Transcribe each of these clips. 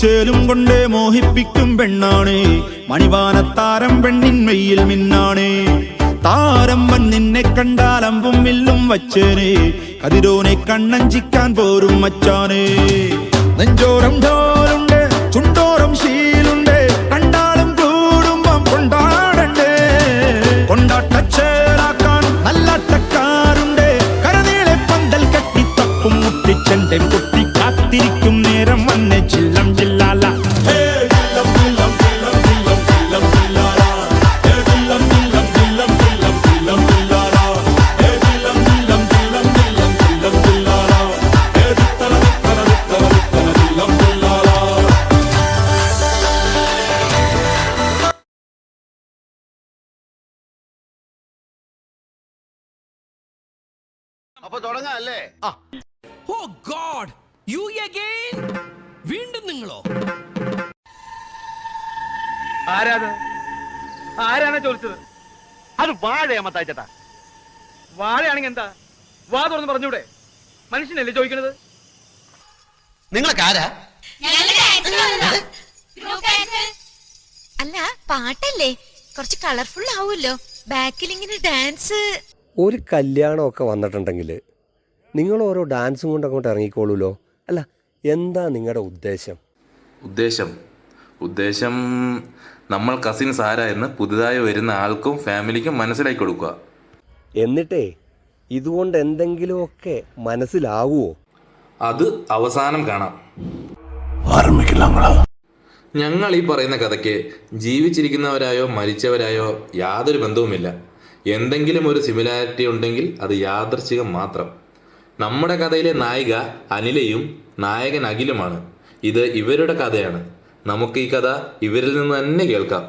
മുത്തുച്ചേലും കൊണ്ടേ മോഹിപ്പിക്കും പെണ്ണാണ്. മണിവാനത്താരം പെണ്ണിൻ മെയ്യിൽ മിന്നാണ്. താരമ്പൻ നിന്നെ കണ്ടാലമ്പും വില്ലും വച്ചേനെ. കതിരോനെ കണ്ണഞ്ചിക്കാൻ പോരും മച്ചാനെ. നെഞ്ചോരം ഢോലുണ്ട്, ചുണ്ടോരം ശീലുണ്ട്. കണ്ടാലും കൂടുമ്പം കൊണ്ടാടണ്ടേ. കൊണ്ടാട്ടച്ചേലാക്കാൻ നല്ലാട്ടക്കാരുണ്ട്. കരനീളെ പന്തൽ കെട്ടി തപ്പും മുട്ടിച്ചെന്റെ കുട്ടി കാത്തിരിക്കും നേരം വന്നെ ചില്ലം ചില്ലാല. അപ്പൊ തുടങ്ങാല്ലേ? ഓ ഗോഡ്, യു അഗൈൻ? വീണ്ടും നിങ്ങളോ? ആരാണ് ചോദിച്ചത്? അത് വാഴയമ്മത്താച്ചേട്ടാ. വാഴയാണെങ്കിൽ എന്താ? വാ തുറന്ന് പറഞ്ഞൂടെ? മനുഷ്യനല്ലേ ചോദിക്കണത്? നിങ്ങളൊക്കെ ആരാ? അല്ല, പാട്ടല്ലേ, കുറച്ച് കളർഫുൾ ആവുമല്ലോ. ബാക്കിൽ ഇങ്ങനെ ഡാൻസ്. ഒരു കല്യാണമൊക്കെ വന്നിട്ടുണ്ടെങ്കിൽ നിങ്ങൾ ഓരോ ഡാൻസും കൊണ്ട് അങ്ങോട്ട് ഇറങ്ങിക്കോളൂല്ലോ. അല്ല, എന്താ നിങ്ങളുടെ ഉദ്ദേശം? ഉദ്ദേശം നമ്മൾ കസിൻസ് ആരാ എന്ന് പുതുതായി വരുന്ന ആൾക്കും ഫാമിലിക്കും മനസ്സിലാക്കി കൊടുക്കുക. എന്നിട്ടേ ഇതുകൊണ്ട് എന്തെങ്കിലുമൊക്കെ മനസ്സിലാവുമോ? അത് അവസാനം കാണാം. ഞങ്ങൾ ഈ പറയുന്ന കഥയ്ക്ക് ജീവിച്ചിരിക്കുന്നവരായോ മരിച്ചവരായോ യാതൊരു ബന്ധവുമില്ല. എന്തെങ്കിലും ഒരു സിമിലാരിറ്റി ഉണ്ടെങ്കിൽ അത് യാദൃച്ഛികം മാത്രം. നമ്മുടെ കഥയിലെ നായിക അനിലയും നായകൻ അഖിലുമാണ്. ഇത് ഇവരുടെ കഥയാണ്. നമുക്ക് ഈ കഥ ഇവരിൽ നിന്ന് തന്നെ കേൾക്കാം.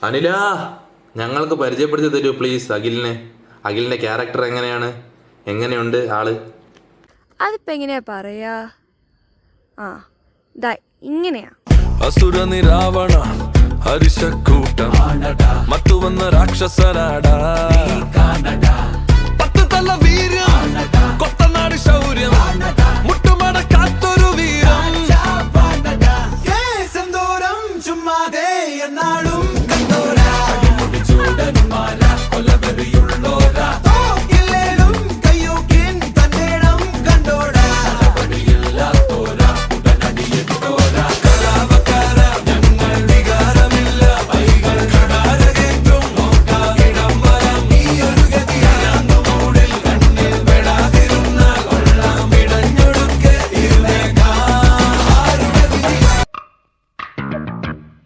അനില, ഞങ്ങൾക്ക് പരിചയപ്പെടുത്തി തരൂ പ്ലീസ് അഖിലിന്റെ ക്യാരക്ടർ എങ്ങനെയുണ്ട് ആള്? അതിപ്പോ എങ്ങനെയാ പറയാ? ഇങ്ങനെയാ. അസുര നിരാവണ ഹരിശക്കൂട്ടം മത്തു വന്ന രാക്ഷസനാടാ. പത്ത് തല വീര്യം, കൊത്തനാട് ശൗര്യം, മുട്ടുമടക്കാത്തൊരു വീരം. ചുമ്മാതെ എന്നാളും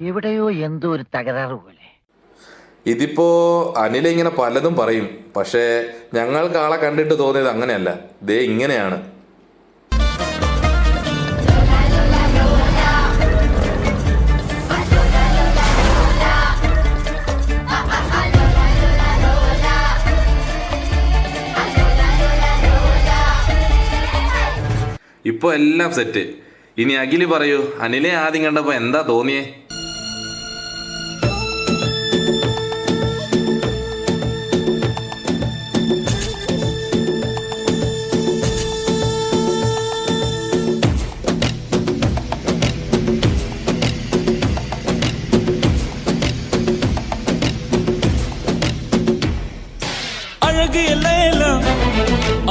എവിടെയോ എന്തോ ഒരു തകരാറ് പോലെ. ഇതിപ്പോ അനില ഇങ്ങനെ പലതും പറയും. പക്ഷേ ഞങ്ങൾക്ക് ആളെ കണ്ടിട്ട് തോന്നിയത് അങ്ങനെയല്ല. ദേ ഇങ്ങനെയാണ്. ഇപ്പൊ എല്ലാം സെറ്റ്. ഇനി അഖില് പറയൂ, അനിലെ ആദ്യം കണ്ടപ്പോ എന്താ തോന്നിയേ?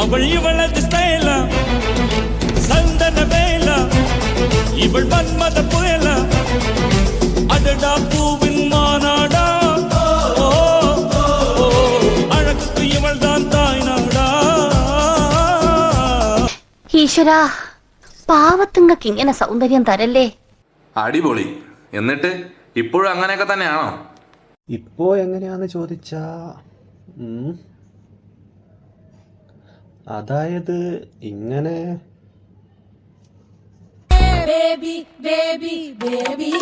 അവൾ ഇവളത് സ്റ്റൈല സന്തന വേല ഇവൾ മന്മത പുയല അടടാ പൂവിൻ മാനാടാ അഴകുക്ക് ഇവൾ താൻ തായ്നാടാ. ഈശ്വരാ, പാവത്തുങ്ങൾക്ക് ഇങ്ങനെ സൗന്ദര്യം തരല്ലേ. അടിപൊളി. എന്നിട്ട് ഇപ്പോഴും അങ്ങനെയൊക്കെ തന്നെയാണോ? ഇപ്പോ എങ്ങനെയാന്ന് ചോദിച്ചാ അതായത് ഇങ്ങനെ baby baby baby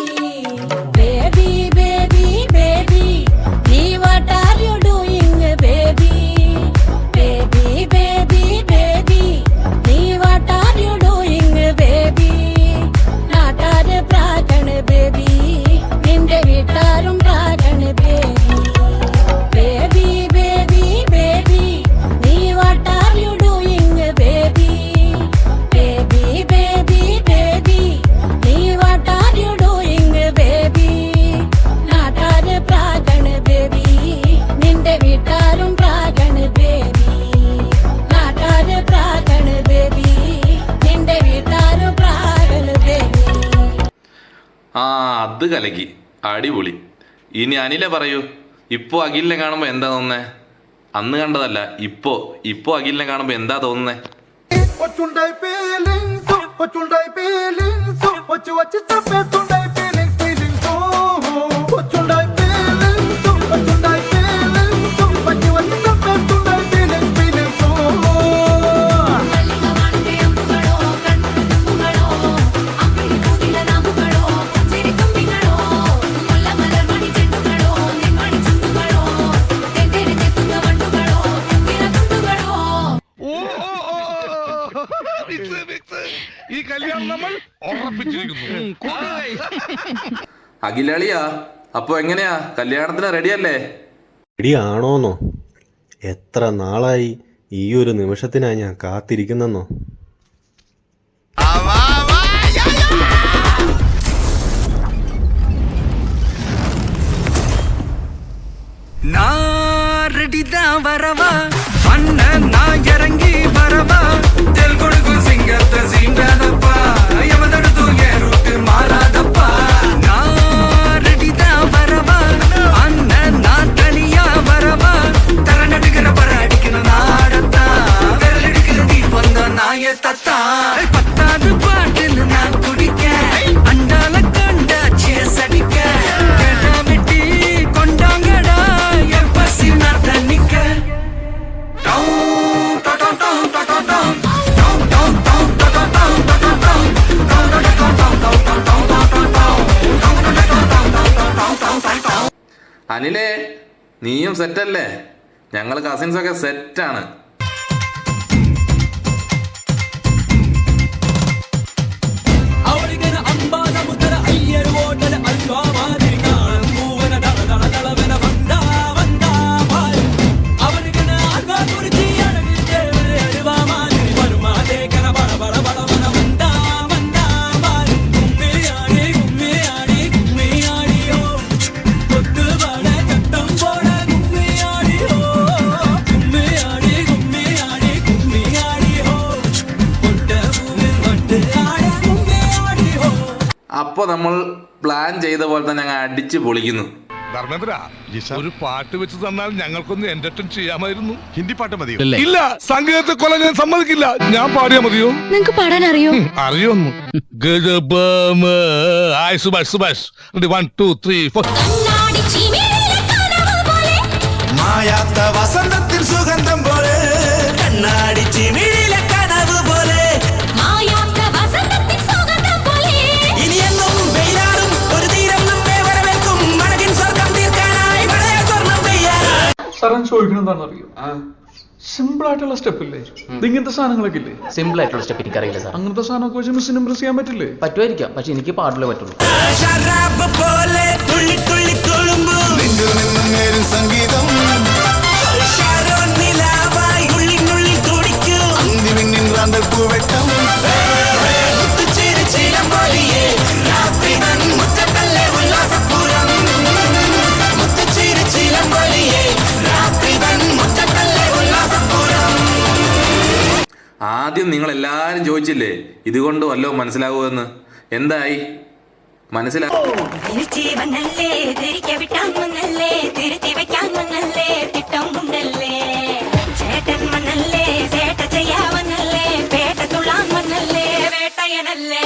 baby baby baby what are you doing baby baby baby baby what are you doing baby naatare pragan baby ninde vitarum pragan baby baby baby baby what are you doing baby baby baby baby what അത് കലക്കി, അടിപൊളി. ഇനി അനിലെ പറയൂ, ഇപ്പോൾ അഖിലിനെ കാണുമ്പോൾ എന്താ തോന്നുന്നേ? അന്ന് കണ്ടതല്ല, ഇപ്പോൾ അഖിലിനെ കാണുമ്പോൾ എന്താ തോന്നുന്നേ? ഈ കല്യാണം നമ്മൾ ഉറപ്പിച്ചിരിക്കുന്നു. അഖിലളിയാ, അപ്പോൾ എങ്ങനെയാ, കല്യാണത്തിന് റെഡിയല്ലേ? റെഡിയാണോന്നോ? എത്ര നാളായി ഈ ഒരു നിമിഷത്തിനായി ഞാൻ കാത്തിരിക്കുന്നെന്നോ. வரவா அண்ணன் நான் இறங்கி வரவா தெல் கொடுக்கும் சிங்கத்தை சீண்டாதப்பா எவதடுத்தும் என் ரூட்டு மாறாதப்பா நான் ரெடிதான் வரவா அண்ணன் நான் தனியா வரவா தர நடுக்கிற பர அடிக்கிற நாடத்தா விரல் அடிக்கிற தீபம் தான் நாய தத்தா பத்தாவது பாட்டில் நான் குடிக்க அண்டால கண்டா சேஸ் அடிக்க கேட்டா வெட்டி கொண்டாங்கடா என் பசி நான் தண்ணிக்க അനിലേ, നീയും സെറ്റല്ലേ? ഞങ്ങൾ കസിൻസൊക്കെ സെറ്റാണ്. അപ്പോൾ നമ്മൾ പ്ലാൻ ചെയ്ത പോലെ തന്നെ ഞങ്ങൾ അടിച്ച് പൊളിക്കുന്നു. ധർമ്മേന്ദ്ര, ഒരു പാട്ട് വെച്ച് തന്നാൽ ഞങ്ങൾക്കൊന്ന് എന്റർടൈൻ ചെയ്യാമായിരുന്നു. ഹിന്ദി പാട്ട് മതിയോ? ഇല്ല, സംഗീതത്തെ കൊല്ലാൻ ഞാൻ സമ്മതിക്കില്ല. ഞാൻ പാടിയാ മതിയോ? നിങ്ങക്ക് പാടാൻ അറിയോ? അറിയൊന്നു. സുഭാഷ് സുഭാഷ് 1 2 3 4. മായാത്ത വസന്തത്തിൽ സുഗന്ധം പോലെ കണ്ണാടി ചിമിഴിലെ കനവ് പോലെ ഇനിയെന്നും വെയിലാറും ഒരു തീരം നമ്മെ വരവേൽക്കും മഴകിൻ സ്വർഗം തീർക്കാനായി മഴയ സ്വർണ്ണം പെയ്യാൻ. സാറൻ ചോദിക്കണം എന്താണെന്നറിയോ? സിമ്പിൾ ആയിട്ടുള്ള സ്റ്റെപ്പ് ഇല്ലേ? ഇങ്ങനത്തെ സാധനങ്ങളൊക്കെ ഇല്ലേ? സിമ്പിൾ ആയിട്ടുള്ള സ്റ്റെപ്പ് എനിക്കറിയില്ല സാർ. അങ്ങനത്തെ സാധനമൊക്കെ വെച്ച് മിസ്സിന് ഇംപ്രസ് ചെയ്യാൻ പറ്റില്ലേ? പറ്റുമായിരിക്കാം, പക്ഷെ എനിക്ക് പാടില്ലേ പറ്റുള്ളൂ. ശരാബ് പോലെ തുള്ളി തുള്ളി തുളുമ്പും നിന്നും സംഗീതം നിലാവായി ഉള്ളിനുള്ളിൽ തുടിക്കും അന്തിമിന്നിൻ റാന്തൽ പൂവെട്ടം മുത്തുചിരിച്ചിലമ്പൊലിയേ രാത്രി തൻ മുറ്റത്തല്ലേ ഉല്ലാസപ്പൂരം മുത്തുചിരിച്ചിലമ്പൊലിയേ രാത്രി തൻ മുറ്റത്തല്ലേ ഉല്ലാസപ്പൂരം. ആദ്യം നിങ്ങൾ എല്ലാവരും ചോദിച്ചില്ലേ ഇതുകൊണ്ട് വല്ലതും മനസ്സിലാവുമെന്ന്? എന്തായി? മനസ്സിലാവും. വന്നല്ലേ തിരികെ വിട്ടാൻ വന്നല്ലേ തിരുത്തി വെക്കാൻ വന്നല്ലേ തിട്ടം കൊണ്ടല്ലേ ചേട്ടൻ വന്നല്ലേ ചേട്ട ചെയ്യാ വന്നല്ലേ പേട്ട തുള്ളാൻ വന്നല്ലേ വേട്ടയനല്ലേ.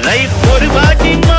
ലൈഫ് ഒരു ഭാഗ്യമാ